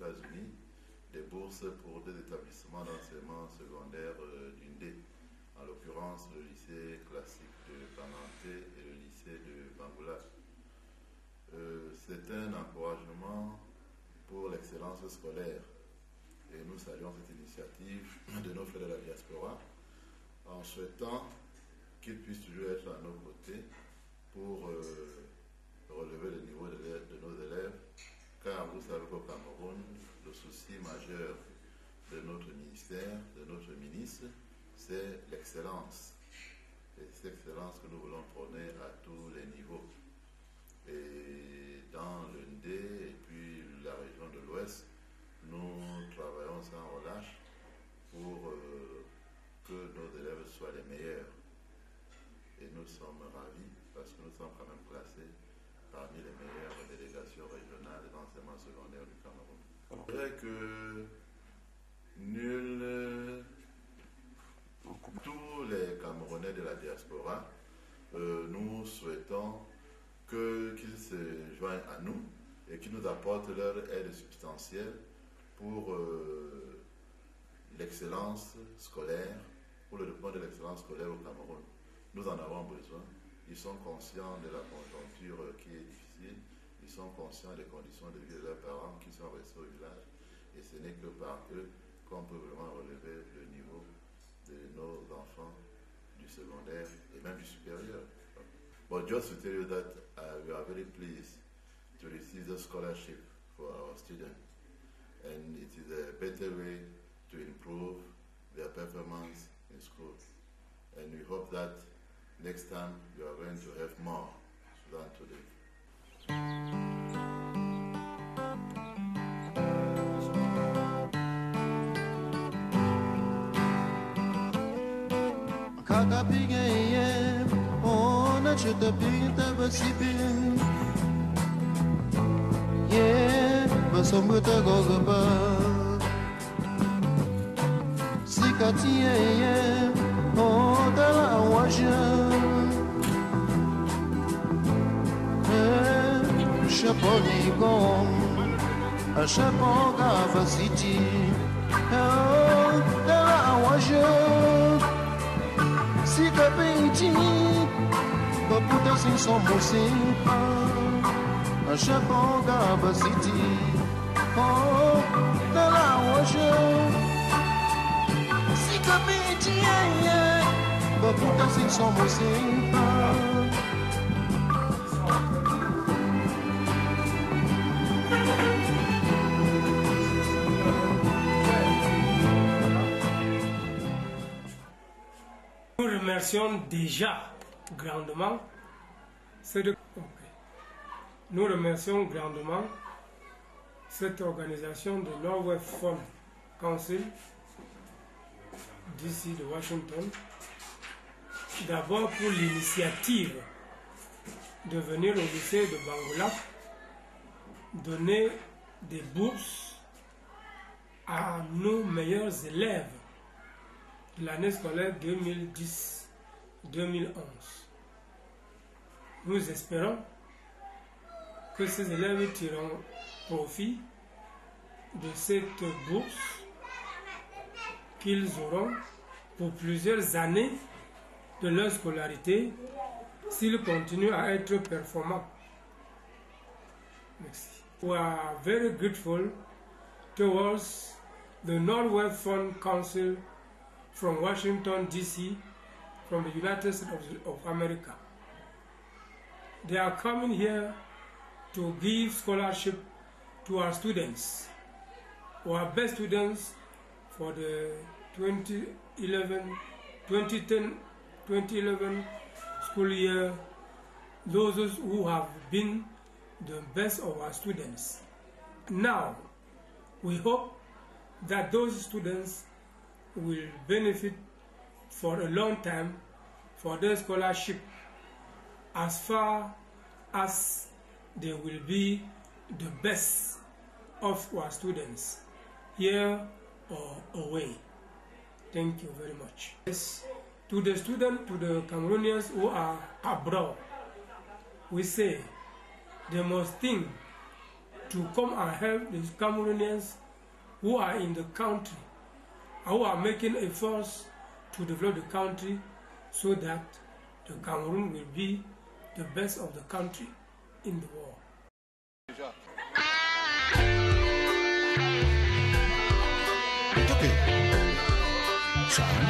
États-Unis des bourses pour des établissements d'enseignement secondaire d'Undé, en l'occurrence le lycée classique de Banganté et le lycée de Bangoula. C'est un encouragement pour l'excellence scolaire et nous saluons cette initiative de nos frères de la diaspora en souhaitant qu'ils puissent toujours être à nos côtés pour relever le niveau de nos élèves, car vous savez qu'au Cameroun, le souci majeur de notre ministère, de notre ministre, c'est l'excellence. Et c'est l'excellence que nous voulons prôner à tous les niveaux. Et dans l'Undé et puis la région de l'Ouest, nous travaillons sans relâche pour que nos élèves soient les meilleurs. Et nous sommes ravis parce que nous sommes quand même classés parmi les meilleures délégations régionales d'enseignement secondaire du Cameroun. Je dirais que tous les Camerounais de la diaspora, nous souhaitons qu'ils se joignent à nous et qu'ils nous apportent leur aide substantielle pour l'excellence scolaire, pour le développement de l'excellence scolaire au Cameroun. Nous en avons besoin. Ils sont conscients de la conjoncture qui est difficile. Ils sont conscients des conditions de vie de leurs parents qui sont restés au village. Et ce n'est que par eux qu'on peut vraiment relever le niveau de nos enfants du secondaire et même du supérieur. But just to tell you that we are very pleased to receive the scholarship for our students. And it is a better way to improve their performance in school. And we hope that next time you are going to have more than today. Chapoligon, a Chaponga City, the Awajo, Sika Painting, but put us in some Mosin, a Chaponga City, oh, the Awajo, Sika Painting, but put us in some Mosin. Nous remercions déjà grandement cette organisation de Northwest Fund Council d'ici de Washington, d'abord pour l'initiative de venir au lycée de Bangoula donner des bourses à nos meilleurs élèves de l'année scolaire 2010-2011. Nous espérons que ces élèves tireront profit de cette bourse qu'ils auront pour plusieurs années de leur scolarité s'ils continuent à être performants. Merci. We are very grateful towards the Northwest Fund Council from Washington, D.C., from the United States of America. They are coming here to give scholarship to our students, our best students for the 2010-2011 school year, those who have been the best of our students. Now, we hope that those students will benefit for a long time for their scholarship as far as they will be the best of our students, here or away. Thank you very much. Yes, to the students, to the Cameroonians who are abroad, we say they must think to come and help the Cameroonians who are in the country, who are making efforts to develop the country so that the Cameroon will be the best of the country in the world. Okay. Sound.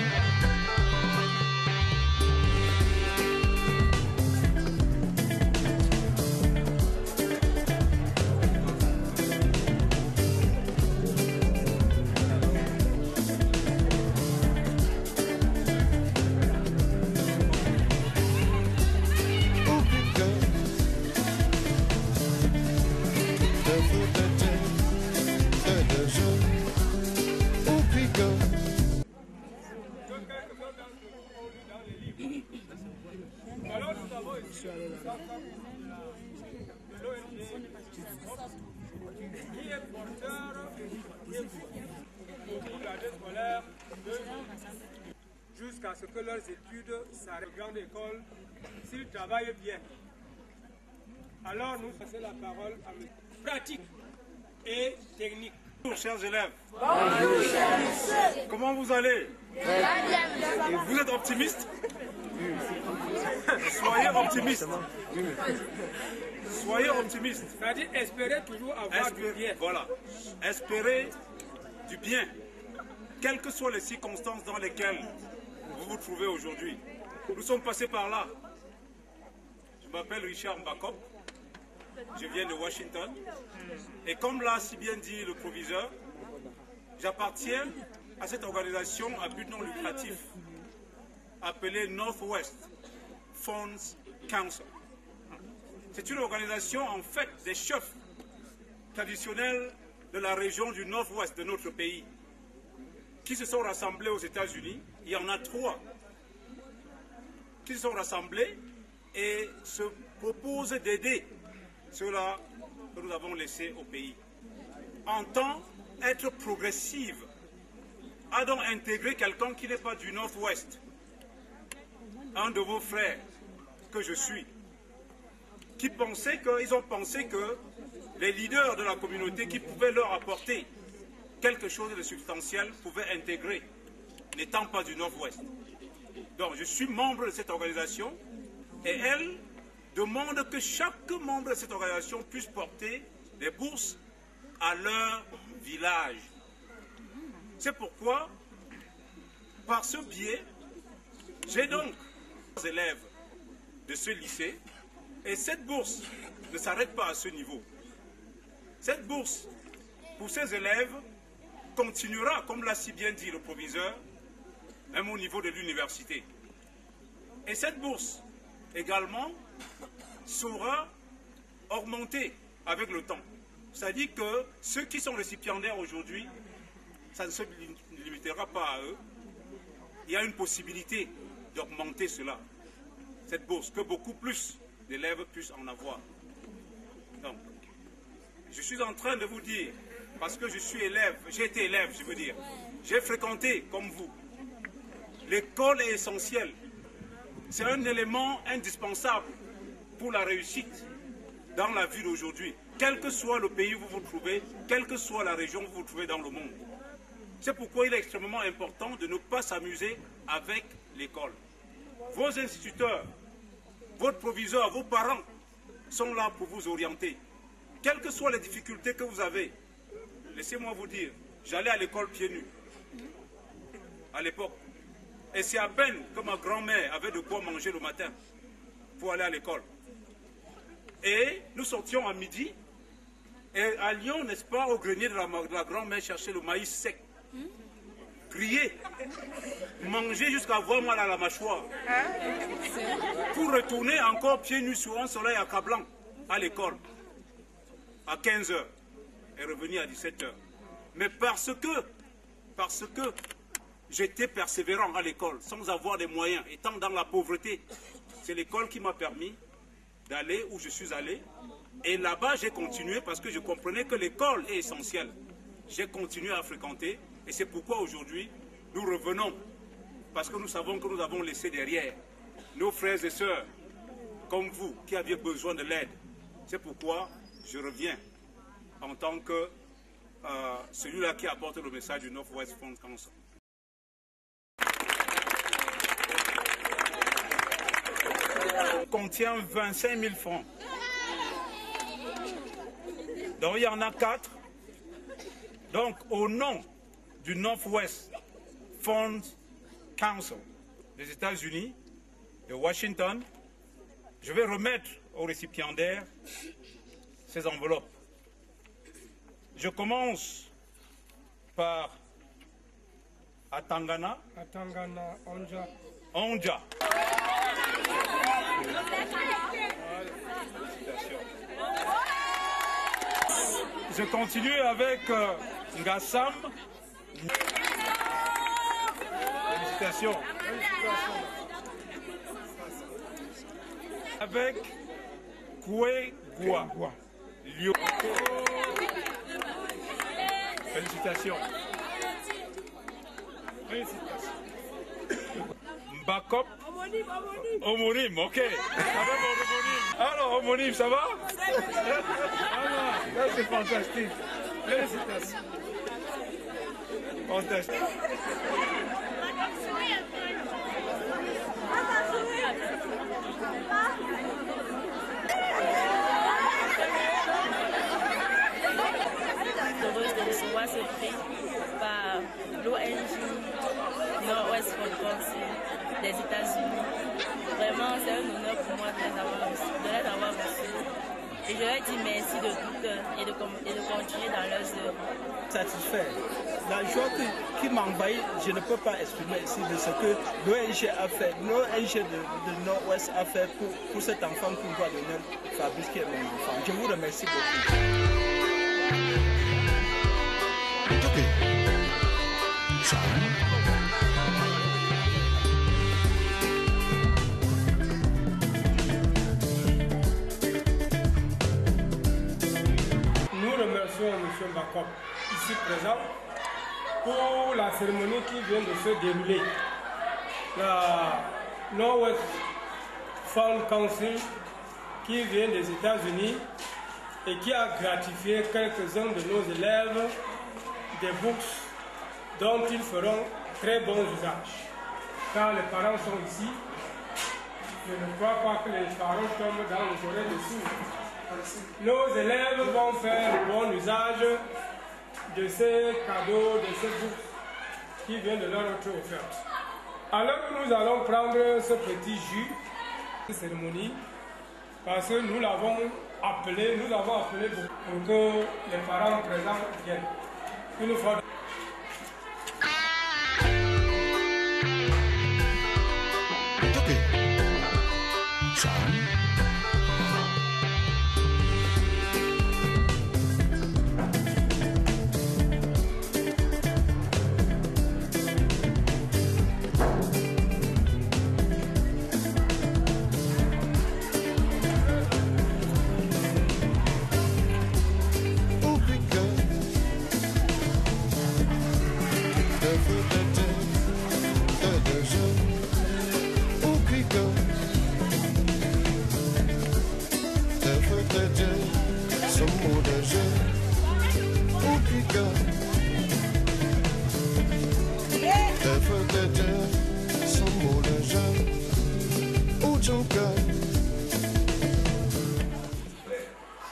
Alors nous avons ici de l'ONG qui est porteur pour l'année scolaire jusqu'à ce que leurs études s'arrêtent. Grande école, s'ils travaillent bien. Alors nous faisons la parole à mes pratiques et techniques. Bonjour chers élèves. Bonjour chers lycéens. Comment vous allez? Très bien. Vous êtes optimiste? Soyez optimiste. Soyez optimiste. C'est-à-dire espérer toujours avoir du bien. Voilà. Espérer du bien. Quelles que soient les circonstances dans lesquelles vous vous trouvez aujourd'hui. Nous sommes passés par là. Je m'appelle Richard Mbakop. Je viens de Washington. Et comme l'a si bien dit le proviseur, j'appartiens à cette organisation à but non lucratif appelée Northwest Funds Council. C'est une organisation en fait des chefs traditionnels de la région du Nord-Ouest de notre pays qui se sont rassemblés aux États-Unis. Il y en a 3 qui se sont rassemblés et se proposent d'aider ceux-là que nous avons laissés au pays. Entend être progressive, a donc intégré quelqu'un qui n'est pas du Nord-Ouest, un de vos frères que je suis, qui pensaient ils ont pensé que les leaders de la communauté qui pouvaient leur apporter quelque chose de substantiel pouvaient intégrer, n'étant pas du Nord-Ouest. Donc je suis membre de cette organisation et elle demande que chaque membre de cette organisation puisse porter des bourses à leur village. C'est pourquoi, par ce biais, j'ai donc des élèves de ce lycée et cette bourse ne s'arrête pas à ce niveau. Cette bourse, pour ces élèves, continuera, comme l'a si bien dit le proviseur, même au niveau de l'université. Et cette bourse, également, sera augmentée avec le temps. C'est-à-dire que ceux qui sont récipiendaires aujourd'hui, ça ne se limitera pas à eux. Il y a une possibilité d'augmenter cela, cette bourse, que beaucoup plus d'élèves puissent en avoir. Donc, je suis en train de vous dire, parce que je suis élève, j'ai été élève, je veux dire, j'ai fréquenté, comme vous, l'école est essentielle. C'est un élément indispensable pour la réussite dans la vie d'aujourd'hui. Quel que soit le pays où vous vous trouvez, quelle que soit la région où vous vous trouvez dans le monde. C'est pourquoi il est extrêmement important de ne pas s'amuser avec l'école. Vos instituteurs, votre proviseur, vos parents sont là pour vous orienter. Quelles que soient les difficultés que vous avez, laissez-moi vous dire, j'allais à l'école pieds nus à l'époque. Et c'est à peine que ma grand-mère avait de quoi manger le matin pour aller à l'école. Et nous sortions à midi et allions, n'est-ce pas, au grenier de la grand-mère chercher le maïs sec. Griller, manger jusqu'à avoir mal à la mâchoire. Pour retourner encore pieds nus sur un soleil accablant à l'école à 15 h et revenir à 17 h. Mais parce que j'étais persévérant à l'école, sans avoir des moyens, étant dans la pauvreté. C'est l'école qui m'a permis d'aller où je suis allé. Et là-bas, j'ai continué parce que je comprenais que l'école est essentielle. J'ai continué à fréquenter et c'est pourquoi aujourd'hui, nous revenons. Parce que nous savons que nous avons laissé derrière nos frères et sœurs, comme vous, qui aviez besoin de l'aide. C'est pourquoi je reviens en tant que celui-là qui apporte le message du Northwest Fund Council. Contient 25 000 francs. Donc il y en a 4. Donc au nom du Northwest Fund Council des États-Unis, de Washington, je vais remettre aux récipiendaires ces enveloppes. Je commence par Atangana. Atangana Onja. Onja. Je continue avec Ngassam. Félicitations. Avec Koué Goua. Lio. Félicitations. Mbakop. Homonyme, ok. Alors, homonyme, ça va? Là, c'est fantastique. Félicitations. Fantastique. Heureuse de recevoir ce prix par l'ONG Northwest Fund Council des États-Unis. Vraiment, c'est un honneur pour moi de les avoir reçus. Et je leur dis merci de tout cœur et de continuer dans leurs œuvres. Satisfait. La joie qui m'envahit, je ne peux pas exprimer ici de ce que l'ONG a fait, l'ONG de Nord-Ouest a fait pour cet enfant qu'on doit donner, Fabrice, qui est mon enfant. Je vous remercie beaucoup. Okay. Charm. Nous remercions M. Mbakop, ici présent, pour la cérémonie qui vient de se dérouler. La Northwest Fund Council qui vient des États-Unis et qui a gratifié quelques-uns de nos élèves des bourses dont ils feront très bon usage. Car les parents sont ici, je ne crois pas que les parents tombent dans les oreilles de sourds. Nos élèves vont faire bon usage de ces cadeaux, de ces bourses qui viennent de leur être offertes. Alors nous allons prendre ce petit jus, cette cérémonie, parce que nous l'avons appelé pour que les parents présents viennent. Une fois. Okay. Charm.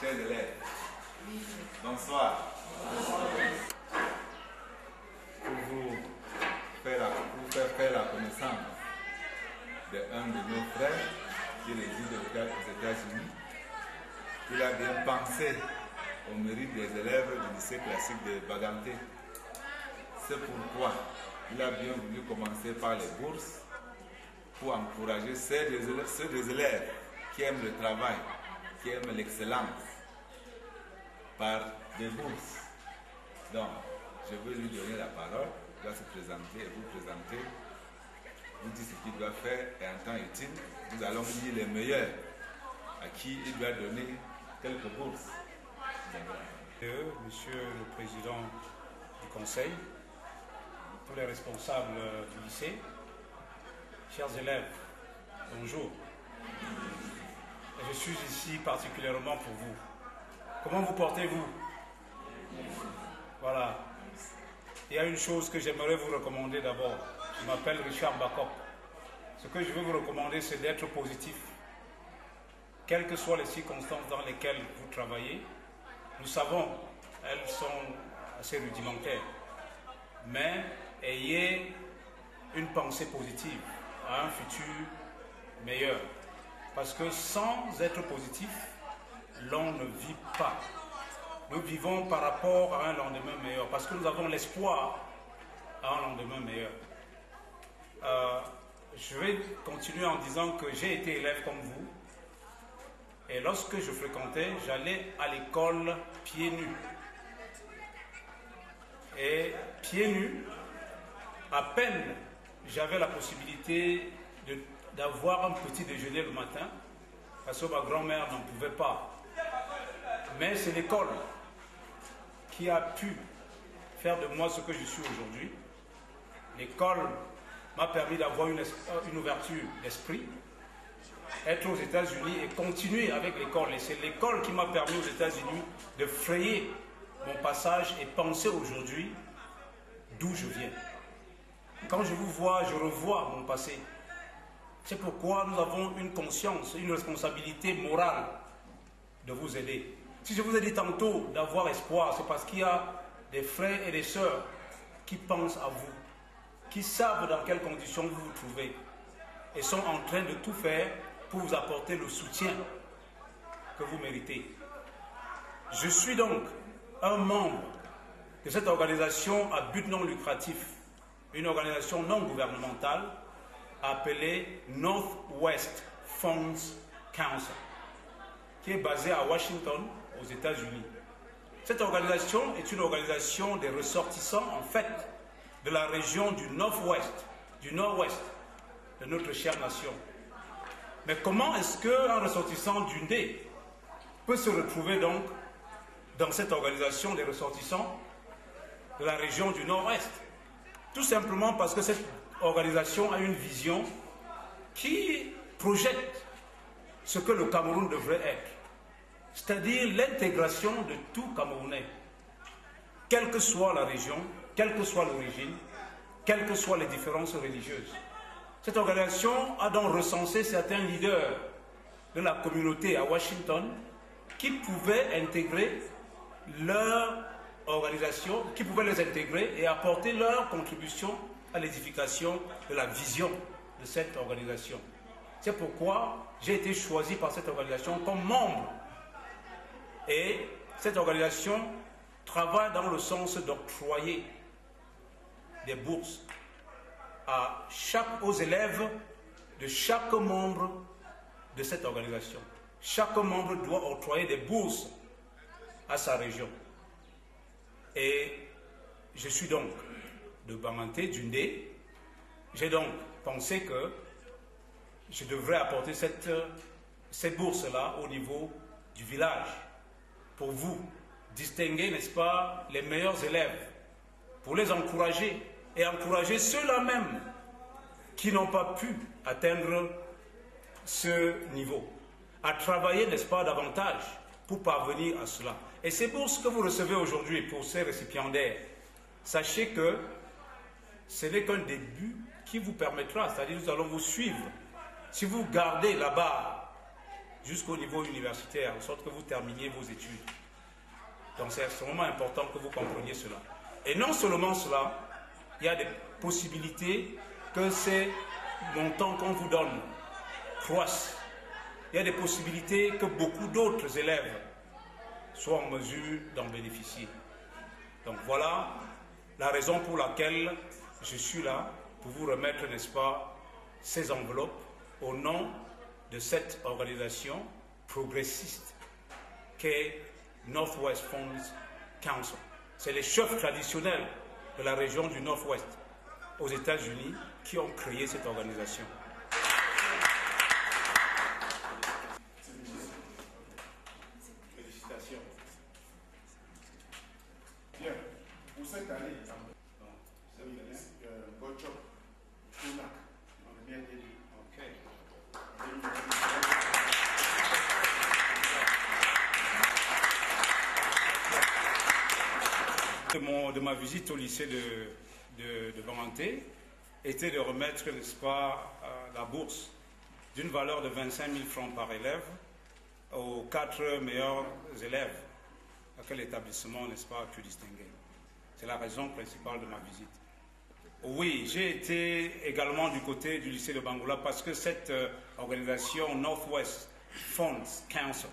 Chers élèves, bonsoir. Pour vous faire la connaissance d'un de nos frères qui réside aux États-Unis, il a bien pensé au mérite des élèves du lycée classique de Baganté. C'est pourquoi il a bien voulu commencer par les bourses pour encourager ceux des élèves qui aiment le travail, qui aiment l'excellence, par des bourses. Donc, je vais lui donner la parole, il doit se présenter et vous présenter, vous dire ce qu'il doit faire et en temps utile, nous allons dire les meilleurs à qui il doit donner quelques bourses. Monsieur le Président du Conseil, tous les responsables du lycée, chers élèves, bonjour. Je suis ici particulièrement pour vous. Comment vous portez-vous? Voilà. Il y a une chose que j'aimerais vous recommander d'abord. Je m'appelle Richard Bakop. Ce que je veux vous recommander, c'est d'être positif. Quelles que soient les circonstances dans lesquelles vous travaillez, nous savons, elles sont assez rudimentaires. Mais ayez une pensée positive à un futur meilleur. Parce que sans être positif, l'on ne vit pas. Nous vivons par rapport à un lendemain meilleur, parce que nous avons l'espoir à un lendemain meilleur. Je vais continuer en disant que j'ai été élève comme vous, et lorsque je fréquentais, j'allais à l'école pieds nus. Et pieds nus, à peine j'avais la possibilité d'avoir un petit déjeuner le matin, parce que ma grand-mère n'en pouvait pas. Mais c'est l'école qui a pu faire de moi ce que je suis aujourd'hui. L'école m'a permis d'avoir une ouverture d'esprit, être aux États-Unis et continuer avec l'école. Et c'est l'école qui m'a permis aux États-Unis de frayer mon passage et penser aujourd'hui d'où je viens. Quand je vous vois, je revois mon passé. C'est pourquoi nous avons une conscience, une responsabilité morale de vous aider. Si je vous ai dit tantôt d'avoir espoir, c'est parce qu'il y a des frères et des sœurs qui pensent à vous, qui savent dans quelles conditions vous vous trouvez et sont en train de tout faire pour vous apporter le soutien que vous méritez. Je suis donc un membre de cette organisation à but non lucratif, une organisation non gouvernementale appelée Northwest Funds Council, qui est basée à Washington, aux États-Unis. Cette organisation est une organisation des ressortissants, en fait, de la région du Nord-Ouest de notre chère nation. Mais comment est-ce qu'un ressortissant du Ndé peut se retrouver donc dans cette organisation des ressortissants de la région du Nord-Ouest? Tout simplement parce que cette organisation a une vision qui projette ce que le Cameroun devrait être, c'est-à-dire l'intégration de tout Camerounais, quelle que soit la région, quelle que soit l'origine, quelles que soient les différences religieuses. Cette organisation a donc recensé certains leaders de la communauté à Washington qui pouvaient intégrer leur organisation, qui pouvaient les intégrer et apporter leur contribution à l'édification de la vision de cette organisation. C'est pourquoi j'ai été choisi par cette organisation comme membre. Et cette organisation travaille dans le sens d'octroyer des bourses aux élèves de chaque membre de cette organisation. Chaque membre doit octroyer des bourses à sa région. Et je suis donc de Banganté, du Ndé. J'ai donc pensé que je devrais apporter ces bourses-là au niveau du village pour vous distinguer, n'est-ce pas, les meilleurs élèves, pour les encourager et encourager ceux-là même qui n'ont pas pu atteindre ce niveau, à travailler, n'est-ce pas, davantage pour parvenir à cela. Et ces bourses que vous recevez aujourd'hui pour ces récipiendaires, sachez que ce n'est qu'un début qui vous permettra, c'est-à-dire nous allons vous suivre. Si vous gardez la barre jusqu'au niveau universitaire, en sorte que vous terminiez vos études. Donc c'est extrêmement important que vous compreniez cela. Et non seulement cela, il y a des possibilités que ces montants qu'on vous donne croissent. Il y a des possibilités que beaucoup d'autres élèves soient en mesure d'en bénéficier. Donc voilà la raison pour laquelle je suis là, pour vous remettre, n'est-ce pas, ces enveloppes au nom de cette organisation progressiste qu'est Northwest Funds Council. C'est les chefs traditionnels de la région du Nord-Ouest aux États-Unis qui ont créé cette organisation. Félicitations. Bien, pour cette année, Gochop, Tunak, on a bien dit. Ok. de ma visite au lycée de Banganté était de remettre, n'est-ce pas, la bourse d'une valeur de 25 000 francs par élève aux 4 meilleurs élèves. À quel établissement, n'est-ce pas, plus distingué? C'est la raison principale de ma visite. Oui, j'ai été également du côté du lycée de Bangoula parce que cette organisation Northwest Funds Council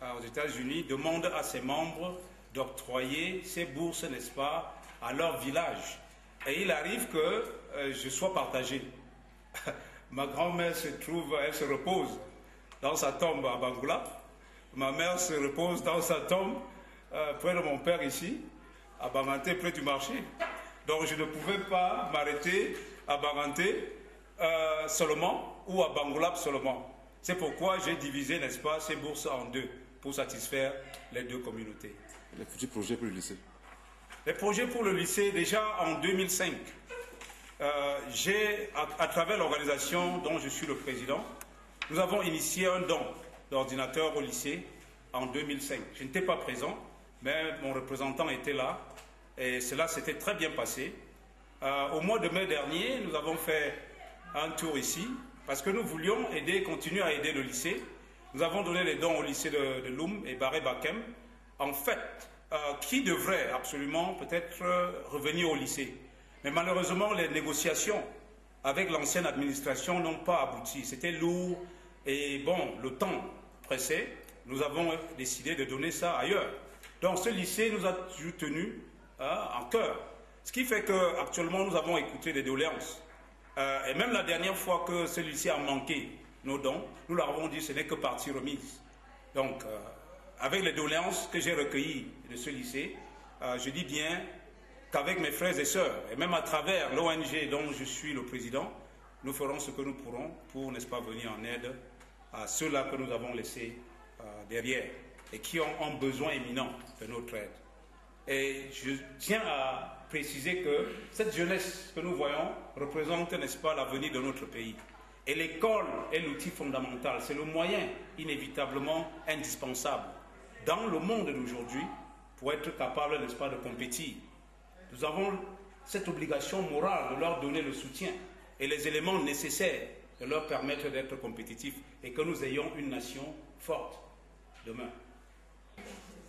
aux États-Unis demande à ses membres d'octroyer ces bourses, n'est-ce pas, à leur village. Et il arrive que je sois partagé. Ma grand-mère se trouve, elle se repose dans sa tombe à Bangoula. Ma mère se repose dans sa tombe près de mon père ici, à Banganté, près du marché. Donc je ne pouvais pas m'arrêter à Banganté seulement ou à Bangoula seulement. C'est pourquoi j'ai divisé, n'est-ce pas, ces bourses en deux pour satisfaire les deux communautés. Les futurs projets pour le lycée? Les projets pour le lycée, déjà en 2005, j'ai, à travers l'organisation dont je suis le président, nous avons initié un don d'ordinateur au lycée en 2005. Je n'étais pas présent, mais mon représentant était là et cela s'était très bien passé. Au mois de mai dernier, nous avons fait un tour ici parce que nous voulions aider, continuer à aider le lycée. Nous avons donné les dons au lycée de Loum et Baré-Bakem, en fait, qui devraient absolument peut-être revenir au lycée. Mais malheureusement, les négociations avec l'ancienne administration n'ont pas abouti. C'était lourd et bon, le temps pressait. Nous avons décidé de donner ça ailleurs. Donc ce lycée nous a toujours tenus en cœur. Ce qui fait qu'actuellement, nous avons écouté des doléances. Et même la dernière fois que ce lycée a manqué nos dons, nous leur avons dit que ce n'est que partie remise. Donc, avec les doléances que j'ai recueillies de ce lycée, je dis bien qu'avec mes frères et sœurs, et même à travers l'ONG dont je suis le président, nous ferons ce que nous pourrons pour, n'est-ce pas, venir en aide à ceux-là que nous avons laissés derrière et qui ont un besoin éminent de notre aide. Et je tiens à préciser que cette jeunesse que nous voyons représente, n'est-ce pas, l'avenir de notre pays. Et l'école est l'outil fondamental, c'est le moyen inévitablement indispensable dans le monde d'aujourd'hui pour être capable, n'est-ce pas, de compétir. Nous avons cette obligation morale de leur donner le soutien et les éléments nécessaires de leur permettre d'être compétitifs et que nous ayons une nation forte demain.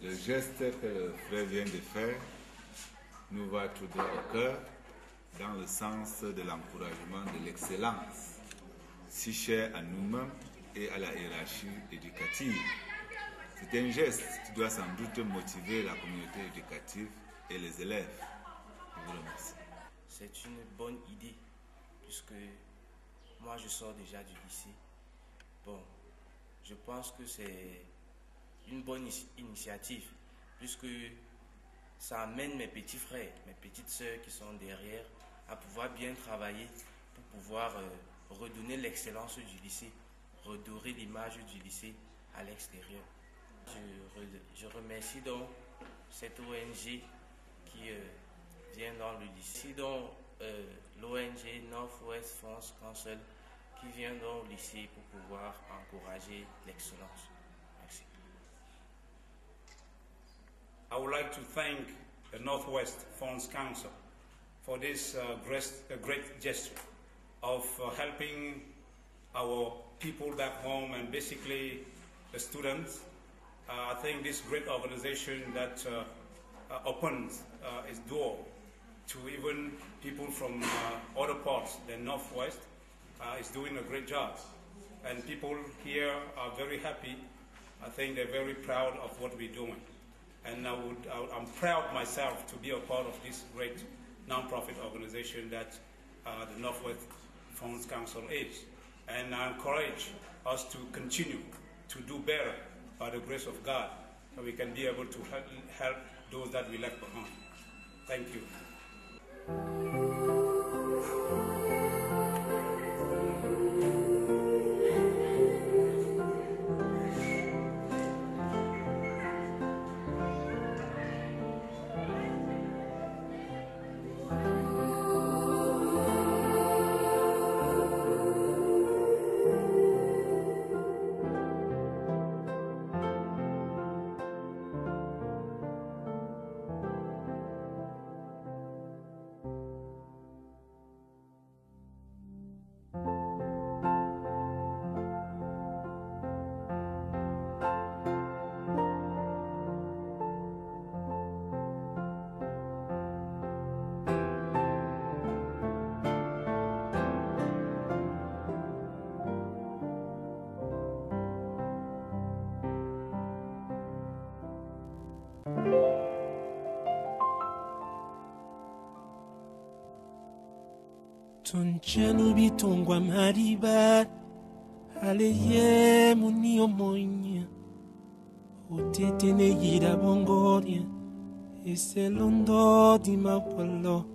Le geste que le frère vient de faire nous va tout droit au cœur dans le sens de l'encouragement de l'excellence, si cher à nous-mêmes et à la hiérarchie éducative. C'est un geste qui doit sans doute motiver la communauté éducative et les élèves. Je vous remercie. C'est une bonne idée, puisque moi je sors déjà du lycée. Bon, je pense que c'est une bonne initiative, puisque ça amène mes petits frères, mes petites sœurs qui sont derrière, à pouvoir bien travailler pour pouvoir redonner l'excellence du lycée, redorer l'image du lycée à l'extérieur. Je remercie donc cette ONG qui vient dans le lycée, donc l'ONG Northwest Funds Council qui vient dans le lycée pour pouvoir encourager l'excellence. Merci. I would like to thank the Northwest Funds Council for this great gesture of helping our people back home and basically the students. I think this great organization that opens its door to even people from other parts than Northwest is doing a great job. And people here are very happy. I think they're very proud of what we're doing. And I'm proud myself to be a part of this great non-profit organization that the Northwest Funds Council is. And I encourage us to continue to do better by the grace of God, so we can be able to help those that we left behind. Thank you. Tonchani bitongwa mariba aleye muni omonya otete ne yira bongoria eselondo di mapolo